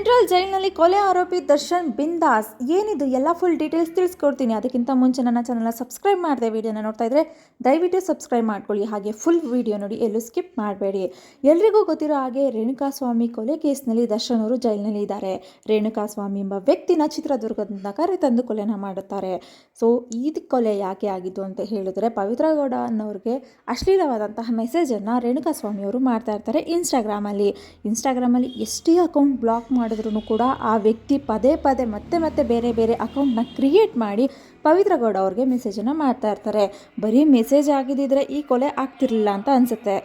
Central ಜೈಲಿನಲ್ಲಿ ಕೊಲೆ ಆರೋಪಿ ದರ್ಶನ್ ಬಿಂದಾಸ್. ಏನಿದು ಎಲ್ಲ ಫುಲ್ ಡೀಟೇಲ್ಸ್ ತಿಳಿಸ್ಕೊಡ್ತೀನಿ. ಅದಕ್ಕಿಂತ ಮುಂಚೆ ನನ್ನ ಚಾನಲ್ನ ಸಬ್ಸ್ಕ್ರೈಬ್ ಮಾಡದೆ ವಿಡಿಯೋನ ನೋಡ್ತಾ ಇದ್ರೆ ದಯವಿಟ್ಟು ಸಬ್ಸ್ಕ್ರೈಬ್ ಮಾಡ್ಕೊಳ್ಳಿ. ಹಾಗೆ ಫುಲ್ ವಿಡಿಯೋ ನೋಡಿ, ಎಲ್ಲೂ ಸ್ಕಿಪ್ ಮಾಡಬೇಡಿ. ಎಲ್ರಿಗೂ ಗೊತ್ತಿರೋ ಹಾಗೆ ರೇಣುಕಾಸ್ವಾಮಿ ಕೊಲೆ ಕೇಸ್ನಲ್ಲಿ ದರ್ಶನ್ ಅವರು ಜೈಲಿನಲ್ಲಿ ಇದ್ದಾರೆ. ರೇಣುಕಾಸ್ವಾಮಿ ಎಂಬ ವ್ಯಕ್ತಿನ ಚಿತ್ರದುರ್ಗದಿಂದ ಕರೆತಂದು ಕೊಲೆನ ಮಾಡುತ್ತಾರೆ. ಸೊ ಈ ಕೊಲೆ ಯಾಕೆ ಆಗಿತ್ತು ಅಂತ ಹೇಳಿದ್ರೆ, ಪವಿತ್ರ ಗೌಡ ಅನ್ನೋರಿಗೆ ಅಶ್ಲೀಲವಾದಂತಹ ಮೆಸೇಜನ್ನು ರೇಣುಕಾಸ್ವಾಮಿ ಅವರು ಮಾಡ್ತಾ ಇರ್ತಾರೆ ಇನ್ಸ್ಟಾಗ್ರಾಮಲ್ಲಿ ಎಷ್ಟೇ ಅಕೌಂಟ್ ಬ್ಲಾಕ್ ಮಾಡಿದ್ರು ಕೂಡ ಆ ವ್ಯಕ್ತಿ ಪದೇ ಪದೇ ಮತ್ತೆ ಬೇರೆ ಅಕೌಂಟ್ನ ಕ್ರಿಯೇಟ್ ಮಾಡಿ ಪವಿತ್ರ ಗೌಡ ಅವ್ರಿಗೆ ಮೆಸೇಜನ್ನು ಮಾಡ್ತಾ ಇರ್ತಾರೆ. ಬರೀ ಮೆಸೇಜ್ ಆಗಿದ್ದಿದ್ರೆ ಈ ಕೊಲೆ ಆಗ್ತಿರ್ಲಿಲ್ಲ ಅಂತ ಅನಿಸುತ್ತೆ.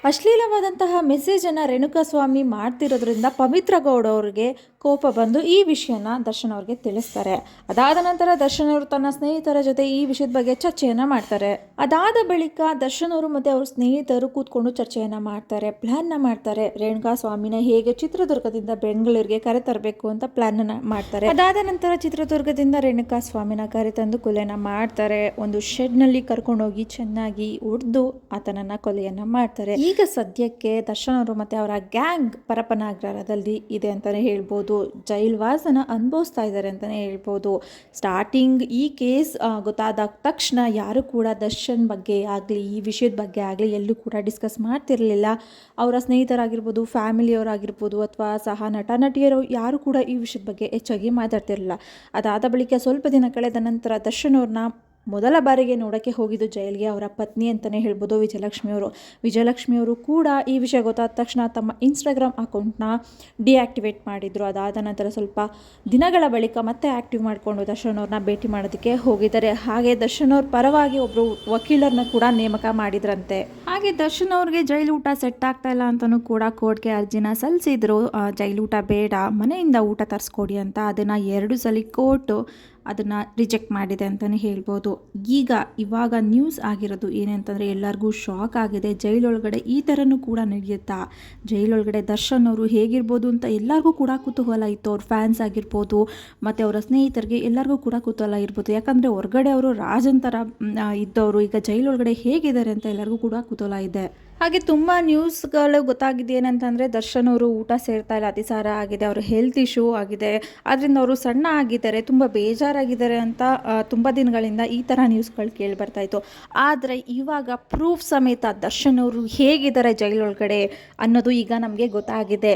ಅಶ್ಲೀಲವಾದಂತಹ ಮೆಸೇಜನ್ನು ರೇಣುಕಾಸ್ವಾಮಿ ಮಾಡ್ತಿರೋದ್ರಿಂದ ಪವಿತ್ರ ಗೌಡ ಅವ್ರಿಗೆ ಕೋಪ ಬಂದು ಈ ವಿಷಯನ ದರ್ಶನ್ ಅವ್ರಿಗೆ ತಿಳಿಸ್ತಾರೆ. ಅದಾದ ನಂತರ ದರ್ಶನ್ ಅವರು ತನ್ನ ಸ್ನೇಹಿತರ ಜೊತೆ ಈ ವಿಷಯದ ಬಗ್ಗೆ ಚರ್ಚೆಯನ್ನು ಮಾಡ್ತಾರೆ. ಅದಾದ ಬಳಿಕ ದರ್ಶನ್ ಅವರು ಮತ್ತು ಅವ್ರ ಸ್ನೇಹಿತರು ಕೂತ್ಕೊಂಡು ಚರ್ಚೆಯನ್ನು ಮಾಡ್ತಾರೆ, ಪ್ಲ್ಯಾನ್ನ ಮಾಡ್ತಾರೆ. ರೇಣುಕಾಸ್ವಾಮಿನ ಹೇಗೆ ಚಿತ್ರದುರ್ಗದಿಂದ ಬೆಂಗಳೂರಿಗೆ ಕರೆತರಬೇಕು ಅಂತ ಪ್ಲ್ಯಾನನ್ನು ಮಾಡ್ತಾರೆ. ಅದಾದ ನಂತರ ಚಿತ್ರದುರ್ಗದಿಂದ ರೇಣುಕಾಸ್ವಾಮಿನ ಕರೆತಂದು ಕೊಲೆನ ಮಾಡ್ತಾರೆ. ಒಂದು ಶೆಡ್ನಲ್ಲಿ ಕರ್ಕೊಂಡೋಗಿ ಚೆನ್ನಾಗಿ ಹೊಡೆದು ಆತನನ್ನು ಕೊಲೆಯನ್ನು ಮಾಡ್ತಾರೆ. ಈಗ ಸದ್ಯಕ್ಕೆ ದರ್ಶನ್ ಅವರು ಮತ್ತು ಅವರ ಗ್ಯಾಂಗ್ ಪರಪ್ಪನಗರದಲ್ಲಿ ಇದೆ ಅಂತಲೇ ಹೇಳ್ಬೋದು. ಜೈಲ್ವಾಸನ ಅನುಭವಿಸ್ತಾ ಇದ್ದಾರೆ ಅಂತಲೇ ಹೇಳ್ಬೋದು. ಸ್ಟಾರ್ಟಿಂಗ್ ಈ ಕೇಸ್ ಗೊತ್ತಾದ ತಕ್ಷಣ ಯಾರು ಕೂಡ ದರ್ಶನ್ ಬಗ್ಗೆ ಆಗಲಿ ಈ ವಿಷಯದ ಬಗ್ಗೆ ಆಗಲಿ ಎಲ್ಲೂ ಕೂಡ ಡಿಸ್ಕಸ್ ಮಾಡ್ತಿರಲಿಲ್ಲ. ಅವರ ಸ್ನೇಹಿತರಾಗಿರ್ಬೋದು, ಫ್ಯಾಮಿಲಿಯವರಾಗಿರ್ಬೋದು ಅಥವಾ ಸಹ ನಟಿಯರು ಯಾರು ಕೂಡ ಈ ವಿಷಯದ ಬಗ್ಗೆ ಹೆಚ್ಚಾಗಿ ಮಾತಾಡ್ತಿರಲಿಲ್ಲ. ಅದಾದ ಬಳಿಕ ಸ್ವಲ್ಪ ದಿನ ಕಳೆದ ನಂತರ ದರ್ಶನ್ ಅವ್ರನ್ನ ಮೊದಲ ಬಾರಿಗೆ ನೋಡೋಕ್ಕೆ ಹೋಗಿದ್ದು ಜೈಲಿಗೆ ಅವರ ಪತ್ನಿ ಅಂತಲೇ ಹೇಳ್ಬೋದು, ವಿಜಯಲಕ್ಷ್ಮಿ ಅವರು ಕೂಡ ಈ ವಿಷಯ ಗೊತ್ತಾದ ತಕ್ಷಣ ತಮ್ಮ ಇನ್ಸ್ಟಾಗ್ರಾಮ್ ಅಕೌಂಟ್ನ ಡಿಆಕ್ಟಿವೇಟ್ ಮಾಡಿದರು. ಅದಾದ ನಂತರ ಸ್ವಲ್ಪ ದಿನಗಳ ಬಳಿಕ ಮತ್ತೆ ಆ್ಯಕ್ಟಿವ್ ಮಾಡಿಕೊಂಡು ದರ್ಶನ್ ಅವ್ರನ್ನ ಭೇಟಿ ಮಾಡೋದಕ್ಕೆ ಹೋಗಿದ್ದಾರೆ. ಹಾಗೆ ದರ್ಶನ್ ಅವ್ರ ಪರವಾಗಿ ಒಬ್ಬರು ವಕೀಲರನ್ನ ಕೂಡ ನೇಮಕ ಮಾಡಿದ್ರಂತೆ. ಹಾಗೆ ದರ್ಶನ್ ಅವ್ರಿಗೆ ಜೈಲು ಊಟ ಸೆಟ್ ಆಗ್ತಾ ಇಲ್ಲ ಅಂತಲೂ ಕೂಡ ಕೋರ್ಟ್ಗೆ ಅರ್ಜಿನ ಸಲ್ಲಿಸಿದ್ರು. ಜೈಲು ಊಟ ಬೇಡ, ಮನೆಯಿಂದ ಊಟ ತರಿಸ್ಕೊಡಿ ಅಂತ. ಅದನ್ನು 2 ಸಲ ಕೋರ್ಟು ಅದನ್ನು ರಿಜೆಕ್ಟ್ ಮಾಡಿದೆ ಅಂತಲೇ ಹೇಳ್ಬೋದು. ಇವಾಗ ನ್ಯೂಸ್ ಆಗಿರೋದು ಏನಂತಂದರೆ ಎಲ್ಲರಿಗೂ ಶಾಕ್ ಆಗಿದೆ. ಜೈಲೊಳಗಡೆ ಈ ಥರನೂ ಕೂಡ ನಡೆಯುತ್ತಾ, ಜೈಲೊಳಗಡೆ ದರ್ಶನ್ ಅವರು ಹೇಗಿರ್ಬೋದು ಅಂತ ಎಲ್ಲರಿಗೂ ಕೂಡ ಕುತೂಹಲ ಇತ್ತು. ಅವ್ರ ಫ್ಯಾನ್ಸ್ ಆಗಿರ್ಬೋದು ಮತ್ತು ಅವರ ಸ್ನೇಹಿತರಿಗೆ ಎಲ್ಲರಿಗೂ ಕೂಡ ಕುತೂಹಲ ಇರ್ಬೋದು. ಯಾಕಂದರೆ ಹೊರಗಡೆ ಅವರು ರಾಜನ್ ಥರ ಇದ್ದವರು ಈಗ ಜೈಲೊಳಗಡೆ ಹೇಗಿದ್ದಾರೆ ಅಂತ ಎಲ್ಲರಿಗೂ ಕೂಡ ಕುತೂಹಲ ಇದೆ. ಹಾಗೆ ತುಂಬ ನ್ಯೂಸ್ಗಳು ಗೊತ್ತಾಗಿದೆ. ಏನಂತಂದರೆ ದರ್ಶನ್ ಅವರು ಊಟ ಸೇರ್ತಾ ಇಲ್ಲ, ಅತಿಸಾರ ಆಗಿದೆ, ಅವರು ಹೆಲ್ತ್ ಇಶ್ಯೂ ಆಗಿದೆ, ಅದರಿಂದ ಅವರು ಸಣ್ಣ ಆಗಿದ್ದಾರೆ, ತುಂಬ ಬೇಜಾರಾಗಿದ್ದಾರೆ ಅಂತ ತುಂಬ ದಿನಗಳಿಂದ ಈ ಥರ ನ್ಯೂಸ್ಗಳು ಕೇಳಿ ಬರ್ತಾಯಿತ್ತು. ಆದರೆ ಇವಾಗ ಪ್ರೂಫ್ ಸಮೇತ ದರ್ಶನ್ ಅವರು ಹೇಗಿದ್ದಾರೆ ಜೈಲೊಳಗಡೆ ಅನ್ನೋದು ಈಗ ನಮಗೆ ಗೊತ್ತಾಗಿದೆ.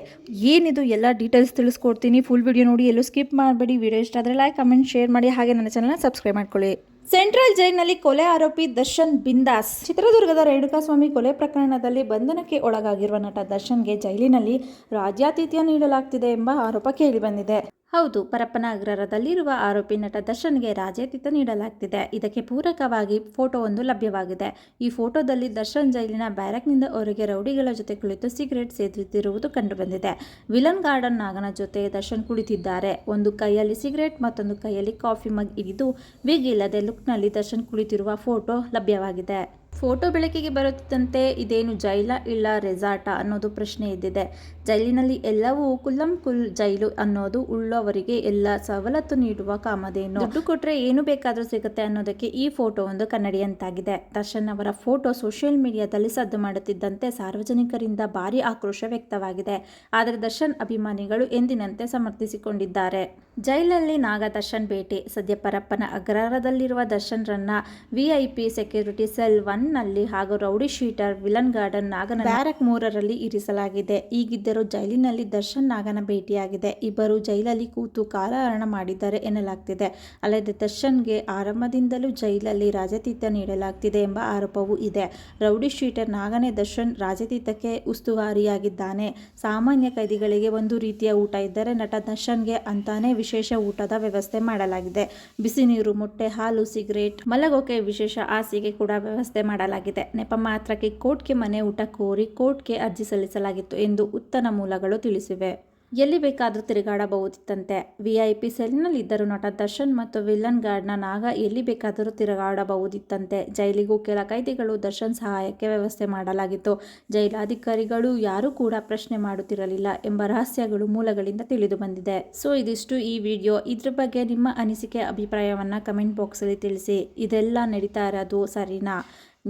ಏನಿದು ಎಲ್ಲ ಡೀಟೇಲ್ಸ್ ತಿಳಿಸ್ಕೊಡ್ತೀನಿ. ಫುಲ್ ವಿಡಿಯೋ ನೋಡಿ, ಎಲ್ಲೂ ಸ್ಕಿಪ್ ಮಾಡಬೇಡಿ. ವಿಡಿಯೋ ಇಷ್ಟ ಆದರೆ ಲೈಕ್, ಕಮೆಂಟ್, ಶೇರ್ ಮಾಡಿ. ಹಾಗೆ ನನ್ನ ಚಾನಲ್ನ ಸಬ್ಸ್ಕ್ರೈಬ್ ಮಾಡ್ಕೊಳ್ಳಿ. ಸೆಂಟ್ರಲ್ ಜೈಲಿನಲ್ಲಿ ಕೊಲೆ ಆರೋಪಿ ದರ್ಶನ್ ಬಿಂದಾಸ್. ಚಿತ್ರದುರ್ಗದ ರೇಣುಕಾಸ್ವಾಮಿ ಕೊಲೆ ಪ್ರಕರಣದಲ್ಲಿ ಬಂಧನಕ್ಕೆ ಒಳಗಾಗಿರುವ ನಟ ದರ್ಶನ್ಗೆ ಜೈಲಿನಲ್ಲಿ ರಾಜ್ಯಾತಿಥ್ಯ ನೀಡಲಾಗ್ತಿದೆ ಎಂಬ ಆರೋಪ ಕೇಳಿಬಂದಿದೆ. ಹೌದು, ಪರಪ್ಪನಗರದಲ್ಲಿರುವ ಆರೋಪಿ ನಟ ದರ್ಶನ್ಗೆ ರಾಜ್ಯಾತಿಥ್ಯ ನೀಡಲಾಗ್ತಿದೆ. ಇದಕ್ಕೆ ಪೂರಕವಾಗಿ ಫೋಟೋವೊಂದು ಲಭ್ಯವಾಗಿದೆ. ಈ ಫೋಟೋದಲ್ಲಿ ದರ್ಶನ್ ಜೈಲಿನ ಬ್ಯಾರಕ್ನಿಂದ ಹೊರಗೆ ರೌಡಿಗಳ ಜೊತೆ ಕುಳಿತು ಸಿಗರೆಟ್ ಸೇದುತ್ತಿರುವುದು ಕಂಡುಬಂದಿದೆ. ವಿಲನ್ ಗಾರ್ಡನ್ ನಾಗನ ಜೊತೆ ದರ್ಶನ್ ಕುಳಿತಿದ್ದಾರೆ. ಒಂದು ಕೈಯಲ್ಲಿ ಸಿಗರೆಟ್, ಮತ್ತೊಂದು ಕೈಯಲ್ಲಿ ಕಾಫಿ ಮಗ್ ಹಿಡಿದು ವಿಗ್ ಇಲ್ಲದೆ ಲುಕ್ನಲ್ಲಿ ದರ್ಶನ್ ಕುಳಿತಿರುವ ಫೋಟೋ ಲಭ್ಯವಾಗಿದೆ. ಫೋಟೋ ಬೆಳಕಿಗೆ ಬರುತ್ತಿದ್ದಂತೆ ಇದೇನು ಜೈಲ ಇಲ್ಲ ರೆಸಾರ್ಟ ಅನ್ನೋದು ಪ್ರಶ್ನೆ ಎದ್ದಿದೆ. ಜೈಲಿನಲ್ಲಿ ಎಲ್ಲವೂ ಕುಲ್ ಜೈಲು ಅನ್ನೋದು ಉಳ್ಳವರಿಗೆ ಎಲ್ಲ ಸವಲತ್ತು ನೀಡುವ ಕಾಮಧೇನು. ದುಡ್ಡು ಕೊಟ್ಟರೆ ಏನು ಬೇಕಾದರೂ ಸಿಗುತ್ತೆ ಅನ್ನೋದಕ್ಕೆ ಈ ಫೋಟೋ ಒಂದು ಕನ್ನಡಿಯಂತಾಗಿದೆ. ದರ್ಶನ್ ಅವರ ಫೋಟೋ ಸೋಷಿಯಲ್ ಮೀಡಿಯಾದಲ್ಲಿ ಸದ್ದು ಮಾಡುತ್ತಿದ್ದಂತೆ ಸಾರ್ವಜನಿಕರಿಂದ ಭಾರಿ ಆಕ್ರೋಶ ವ್ಯಕ್ತವಾಗಿದೆ. ಆದರೆ ದರ್ಶನ್ ಅಭಿಮಾನಿಗಳು ಎಂದಿನಂತೆ ಸಮರ್ಥಿಸಿಕೊಂಡಿದ್ದಾರೆ. ಜೈಲಲ್ಲಿ ನಾಗ ದರ್ಶನ್ ಭೇಟಿ. ಸದ್ಯ ಪರಪ್ಪನ ಅಗ್ರಹಾರದಲ್ಲಿರುವ ದರ್ಶನ್ರನ್ನ VIP ಸೆಕ್ಯೂರಿಟಿ ಸೆಲ್ 1ನಲ್ಲಿ ಹಾಗೂ ರೌಡಿ ಶೀಟರ್ ವಿಲನ್ ಗಾರ್ಡನ್ ನಾಗನ ಬ್ಯಾರಕ್ 3ರಲ್ಲಿ ಇರಿಸಲಾಗಿದೆ. ಈಗಿದ್ದರೂ ಜೈಲಿನಲ್ಲಿ ದರ್ಶನ್ ನಾಗನ ಭೇಟಿಯಾಗಿದೆ. ಇಬ್ಬರು ಜೈಲಲ್ಲಿ ಕೂತು ಕಾಲಹರಣ ಮಾಡಿದ್ದಾರೆ ಎನ್ನಲಾಗ್ತಿದೆ. ಅಲ್ಲದೆ ದರ್ಶನ್ಗೆ ಆರಂಭದಿಂದಲೂ ಜೈಲಲ್ಲಿ ರಾಜ್ಯಾತಿಥ್ಯ ನೀಡಲಾಗ್ತಿದೆ ಎಂಬ ಆರೋಪವೂ ಇದೆ. ರೌಡಿ ಶೀಟರ್ ನಾಗನೇ ದರ್ಶನ್ ರಾಜ್ಯಾತಿಥ್ಯಕ್ಕೆ ಉಸ್ತುವಾರಿಯಾಗಿದ್ದಾನೆ. ಸಾಮಾನ್ಯ ಕೈದಿಗಳಿಗೆ ಒಂದು ರೀತಿಯ ಊಟ ಇದ್ದರೆ ನಟ ದರ್ಶನ್ಗೆ ಅಂತಾನೆ ವಿಶೇಷ ಊಟದ ವ್ಯವಸ್ಥೆ ಮಾಡಲಾಗಿದೆ. ಬಿಸಿ ನೀರು, ಮೊಟ್ಟೆ, ಹಾಲು, ಸಿಗರೇಟ್, ಮಲಗೋಕೆ ವಿಶೇಷ ಹಾಸಿಗೆ ಕೂಡ ವ್ಯವಸ್ಥೆ ಮಾಡಲಾಗಿದೆ. ನೆಪ ಮಾತ್ರಕ್ಕೆ ಕೋರ್ಟ್ಗೆ ಮನೆ ಊಟ ಕೋರಿ ಕೋರ್ಟ್ಗೆ ಅರ್ಜಿ ಸಲ್ಲಿಸಲಾಗಿತ್ತು ಎಂದು ಉತ್ತಮ ಮೂಲಗಳು ತಿಳಿಸಿವೆ. ಎಲ್ಲಿ ಬೇಕಾದರೂ ತಿರುಗಾಡಬಹುದಿತ್ತಂತೆ. VIP ಸೆಲ್ನಲ್ಲಿದ್ದರೂ ನಟ ದರ್ಶನ್ ಮತ್ತು ವಿಲನ್ ಗಾರ್ಡ್ನ ನಾಗ ಎಲ್ಲಿ ಬೇಕಾದರೂ ತಿರುಗಾಡಬಹುದಿತ್ತಂತೆ. ಜೈಲಿಗೂ ಕೆಲ ಕೈದಿಗಳು ದರ್ಶನ್ ಸಹಾಯಕ್ಕೆ ವ್ಯವಸ್ಥೆ ಮಾಡಲಾಗಿತ್ತು. ಜೈಲಾಧಿಕಾರಿಗಳು ಯಾರೂ ಕೂಡ ಪ್ರಶ್ನೆ ಮಾಡುತ್ತಿರಲಿಲ್ಲ ಎಂಬ ರಹಸ್ಯಗಳು ಮೂಲಗಳಿಂದ ತಿಳಿದು ಬಂದಿದೆ. ಸೊ ಇದಿಷ್ಟು ಈ ವಿಡಿಯೋ. ಇದ್ರ ಬಗ್ಗೆ ನಿಮ್ಮ ಅನಿಸಿಕೆ, ಅಭಿಪ್ರಾಯವನ್ನು ಕಮೆಂಟ್ ಬಾಕ್ಸಲ್ಲಿ ತಿಳಿಸಿ. ಇದೆಲ್ಲ ನಡೀತಾ ಇರೋದು ಸರಿನಾ?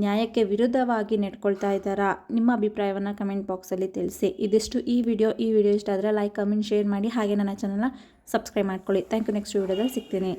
ನ್ಯಾಯಕ್ಕೆ ವಿರುದ್ಧವಾಗಿ ನಡ್ಕೊಳ್ತಾ ಇದ್ದಾರಾ? ನಿಮ್ಮ ಅಭಿಪ್ರಾಯವನ್ನು ಕಮೆಂಟ್ ಬಾಕ್ಸಲ್ಲಿ ತಿಳಿಸಿ. ಇದಿಷ್ಟು ಈ ವಿಡಿಯೋ ಇಷ್ಟ ಆದರೆ ಲೈಕ್, ಕಮೆಂಟ್, ಶೇರ್ ಮಾಡಿ. ಹಾಗೆ ನನ್ನ ಚಾನಲ್ನ ಸಬ್ಸ್ಕ್ರೈಬ್ ಮಾಡ್ಕೊಳ್ಳಿ. Thank you. ನೆಕ್ಸ್ಟ್ ವಿಡಿಯೋದಲ್ಲಿ ಸಿಗ್ತೀನಿ.